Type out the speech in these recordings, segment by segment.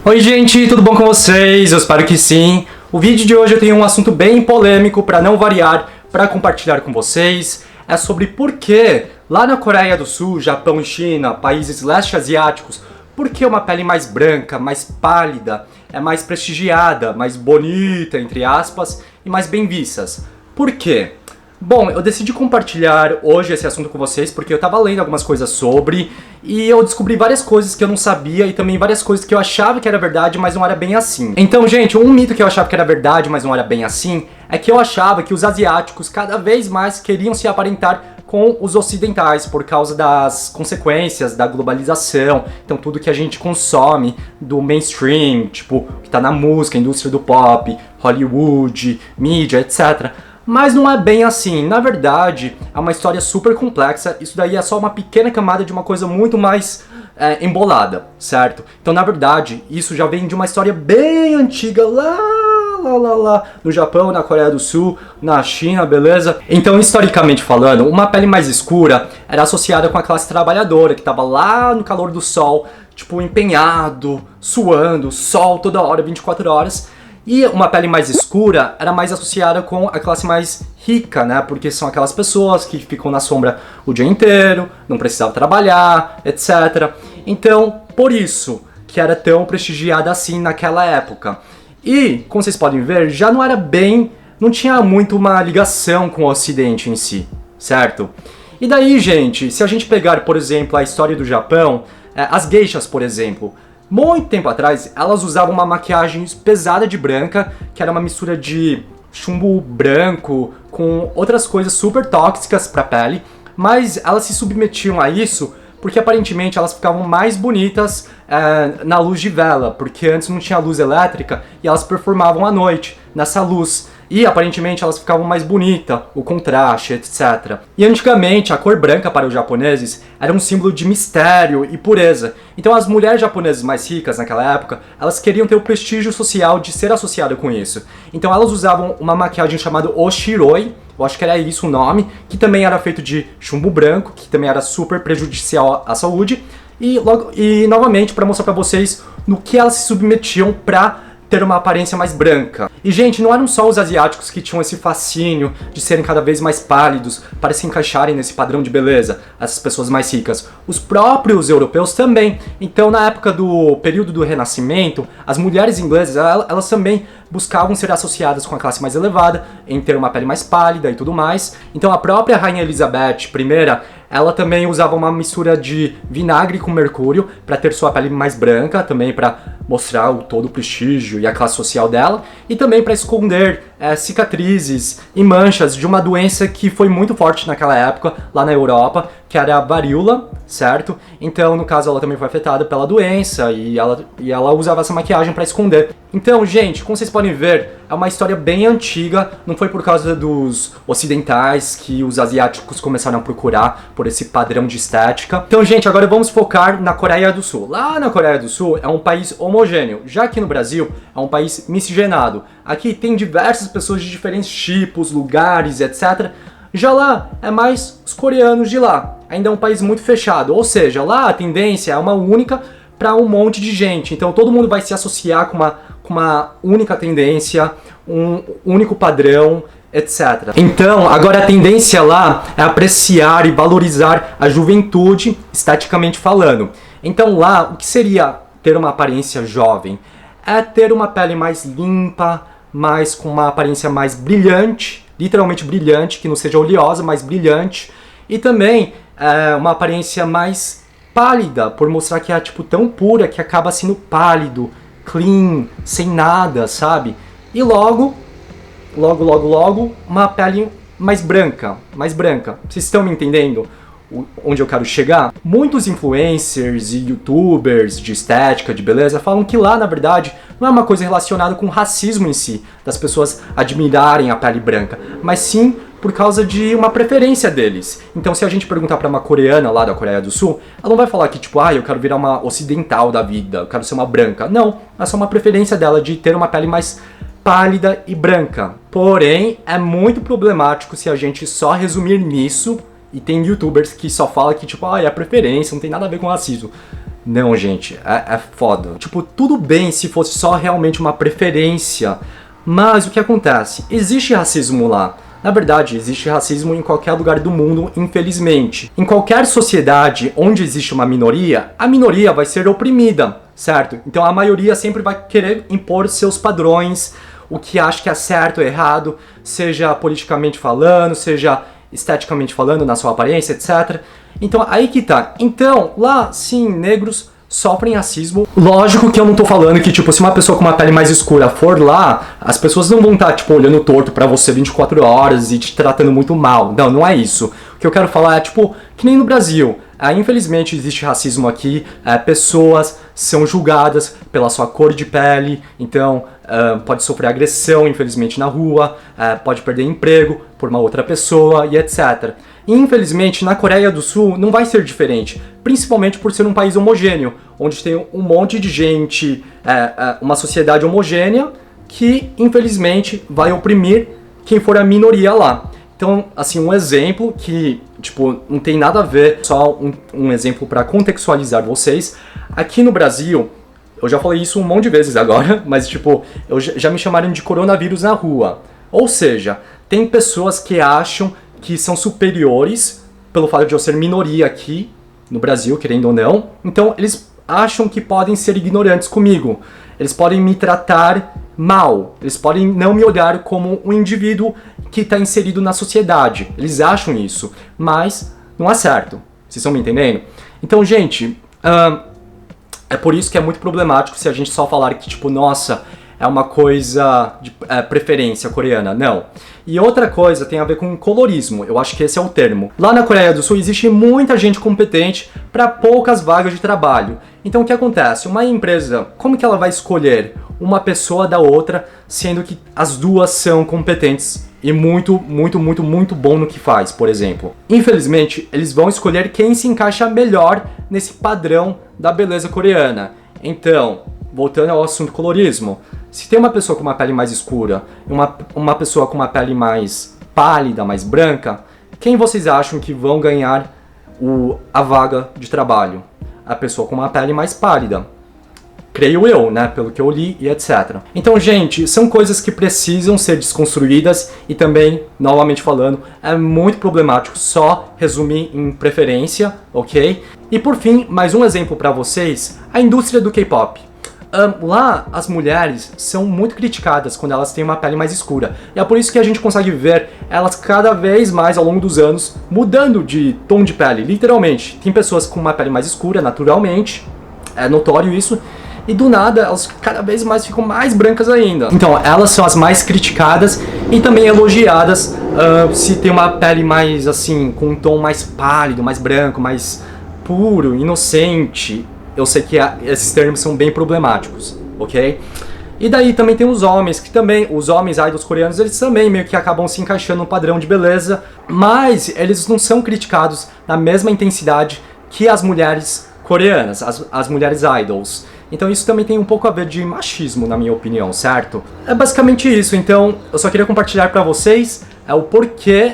Oi gente, tudo bom com vocês? Eu espero que sim. O vídeo de hoje eu tenho um assunto bem polêmico, para não variar, para compartilhar com vocês. É sobre por que lá na Coreia do Sul, Japão e China, países leste asiáticos, por que uma pele mais branca, mais pálida, é mais prestigiada, mais bonita, entre aspas, e mais bem vistas? Por quê? Bom, eu decidi compartilhar hoje esse assunto com vocês porque eu tava lendo algumas coisas sobre e eu descobri várias coisas que eu não sabia e também várias coisas que eu achava que era verdade, mas não era bem assim. Então, gente, um mito que eu achava que era verdade, mas não era bem assim, é que eu achava que os asiáticos cada vez mais queriam se aparentar com os ocidentais por causa das consequências da globalização. Então, tudo que a gente consome do mainstream, tipo, que tá na música, indústria do pop, Hollywood, mídia, etc. Mas não é bem assim, na verdade é uma história super complexa, isso daí é só uma pequena camada de uma coisa muito mais embolada, certo? Então na verdade isso já vem de uma história bem antiga lá no Japão, na Coreia do Sul, na China, beleza? Então historicamente falando, uma pele mais escura era associada com a classe trabalhadora que estava lá no calor do sol, tipo empenhado, suando, sol toda hora, 24 horas. E uma pele mais escura era mais associada com a classe mais rica, né? Porque são aquelas pessoas que ficam na sombra o dia inteiro, não precisavam trabalhar, etc. Então, por isso que era tão prestigiada assim naquela época. E, como vocês podem ver, já não era bem, não tinha muito uma ligação com o Ocidente em si, certo? E daí, gente, se a gente pegar, por exemplo, a história do Japão, as geishas, por exemplo, muito tempo atrás, elas usavam uma maquiagem pesada de branca, que era uma mistura de chumbo branco com outras coisas super tóxicas para a pele, mas elas se submetiam a isso porque aparentemente elas ficavam mais bonitas na luz de vela, porque antes não tinha luz elétrica e elas performavam à noite nessa luz. E aparentemente elas ficavam mais bonitas, o contraste, etc. E antigamente a cor branca para os japoneses era um símbolo de mistério e pureza. Então as mulheres japonesas mais ricas naquela época, elas queriam ter o prestígio social de ser associada com isso. Então elas usavam uma maquiagem chamada Oshiroi, eu acho que era isso o nome, que também era feito de chumbo branco, que também era super prejudicial à saúde. E novamente para mostrar para vocês no que elas se submetiam para ter uma aparência mais branca. E gente, não eram só os asiáticos que tinham esse fascínio de serem cada vez mais pálidos para se encaixarem nesse padrão de beleza, essas pessoas mais ricas. Os próprios europeus também. Então, na época do período do Renascimento, as mulheres inglesas, elas também buscavam ser associadas com a classe mais elevada, em ter uma pele mais pálida e tudo mais. Então, a própria Rainha Elizabeth I, ela também usava uma mistura de vinagre com mercúrio para ter sua pele mais branca, também para mostrar todo o prestígio e a classe social dela, e também para esconder cicatrizes e manchas de uma doença que foi muito forte naquela época, lá na Europa, que era a varíola, certo? Então, no caso, ela também foi afetada pela doença e ela usava essa maquiagem para esconder. Então, gente, como vocês podem ver, é uma história bem antiga, não foi por causa dos ocidentais que os asiáticos começaram a procurar por esse padrão de estética. Então, gente, agora vamos focar na Coreia do Sul. Lá na Coreia do Sul é um país homogêneo, já que no Brasil é um país miscigenado. Aqui tem diversas pessoas de diferentes tipos, lugares, etc. Já lá é mais os coreanos de lá. Ainda é um país muito fechado, ou seja, lá a tendência é uma única para um monte de gente. Então todo mundo vai se associar com uma única tendência, um único padrão, etc. Então, agora a tendência lá é apreciar e valorizar a juventude, esteticamente falando. Então lá, o que seria ter uma aparência jovem? É ter uma pele mais limpa, mais com uma aparência mais brilhante, literalmente brilhante, que não seja oleosa, mas brilhante. E também uma aparência mais pálida, por mostrar que é tipo tão pura que acaba sendo pálido, clean, sem nada, sabe? E logo, uma pele mais branca. Vocês estão me entendendo onde eu quero chegar? Muitos influencers e youtubers de estética, de beleza, falam que lá, na verdade, não é uma coisa relacionada com racismo em si, das pessoas admirarem a pele branca, mas sim por causa de uma preferência deles. Então, se a gente perguntar pra uma coreana lá da Coreia do Sul, ela não vai falar que, tipo, eu quero virar uma ocidental da vida, eu quero ser uma branca. Não, é só uma preferência dela de ter uma pele mais pálida e branca. Porém, é muito problemático se a gente só resumir nisso, e tem youtubers que só falam que, tipo, é preferência, não tem nada a ver com racismo. Não, gente, é foda. Tipo, tudo bem se fosse só realmente uma preferência, mas o que acontece? Existe racismo lá. Na verdade, existe racismo em qualquer lugar do mundo, infelizmente. Em qualquer sociedade onde existe uma minoria, a minoria vai ser oprimida, certo? Então a maioria sempre vai querer impor seus padrões, o que acha que é certo ou errado, seja politicamente falando, seja esteticamente falando, na sua aparência, etc. Então aí que tá. Então, lá, sim, negros sofrem racismo. Lógico que eu não tô falando que, tipo, se uma pessoa com uma pele mais escura for lá, as pessoas não vão estar, tipo, olhando torto pra você 24 horas e te tratando muito mal. Não, não é isso. O que eu quero falar é, tipo, que nem no Brasil. Infelizmente existe racismo aqui, pessoas são julgadas pela sua cor de pele, então pode sofrer agressão, infelizmente, na rua, pode perder emprego por uma outra pessoa e etc. E, infelizmente, na Coreia do Sul não vai ser diferente, principalmente por ser um país homogêneo, onde tem um monte de gente, uma sociedade homogênea que, infelizmente, vai oprimir quem for a minoria lá. Então, assim, um exemplo que, tipo, não tem nada a ver, só um exemplo para contextualizar vocês. Aqui no Brasil, eu já falei isso um monte de vezes agora, mas, tipo, já me chamaram de coronavírus na rua. Ou seja, tem pessoas que acham que são superiores pelo fato de eu ser minoria aqui no Brasil, querendo ou não. Então, eles acham que podem ser ignorantes comigo. Eles podem me tratar mal. Eles podem não me olhar como um indivíduo que está inserido na sociedade. Eles acham isso, mas não é certo. Vocês estão me entendendo? Então, gente, é por isso que é muito problemático se a gente só falar que, tipo, nossa, é uma coisa de preferência coreana. Não. E outra coisa tem a ver com colorismo. Eu acho que esse é o termo. Lá na Coreia do Sul existe muita gente competente para poucas vagas de trabalho. Então o que acontece? Uma empresa, como que ela vai escolher uma pessoa da outra, sendo que as duas são competentes e muito bom no que faz, por exemplo? Infelizmente, eles vão escolher quem se encaixa melhor nesse padrão da beleza coreana. Então, voltando ao assunto colorismo, se tem uma pessoa com uma pele mais escura e uma pessoa com uma pele mais pálida, mais branca, quem vocês acham que vão ganhar a vaga de trabalho? A pessoa com uma pele mais pálida. Creio eu, né? Pelo que eu li e etc. Então, gente, são coisas que precisam ser desconstruídas e também, novamente falando, é muito problemático só resumir em preferência, ok? E por fim, mais um exemplo para vocês, a indústria do K-pop. Lá, as mulheres são muito criticadas quando elas têm uma pele mais escura. E é por isso que a gente consegue ver elas cada vez mais ao longo dos anos mudando de tom de pele, literalmente. Tem pessoas com uma pele mais escura, naturalmente, é notório isso. E do nada, elas cada vez mais ficam mais brancas ainda. Então, elas são as mais criticadas e também elogiadas se tem uma pele mais, assim, com um tom mais pálido, mais branco, mais puro, inocente. Eu sei que esses termos são bem problemáticos, ok? E daí também tem os homens, que também, os homens idols coreanos, eles também meio que acabam se encaixando no padrão de beleza, mas eles não são criticados na mesma intensidade que as mulheres coreanas, as mulheres idols. Então isso também tem um pouco a ver de machismo, na minha opinião, certo? É basicamente isso, então eu só queria compartilhar pra vocês o porquê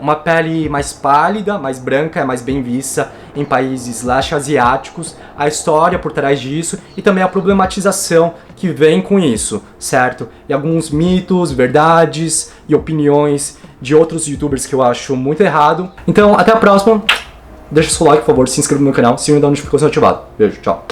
uma pele mais pálida, mais branca é mais bem vista em países asiáticos, a história por trás disso e também a problematização que vem com isso, certo? E alguns mitos, verdades e opiniões de outros youtubers que eu acho muito errado. Então, até a próxima. Deixa o seu like, por favor, se inscreva no meu canal, siga e dá a notificação ativada. Beijo, tchau.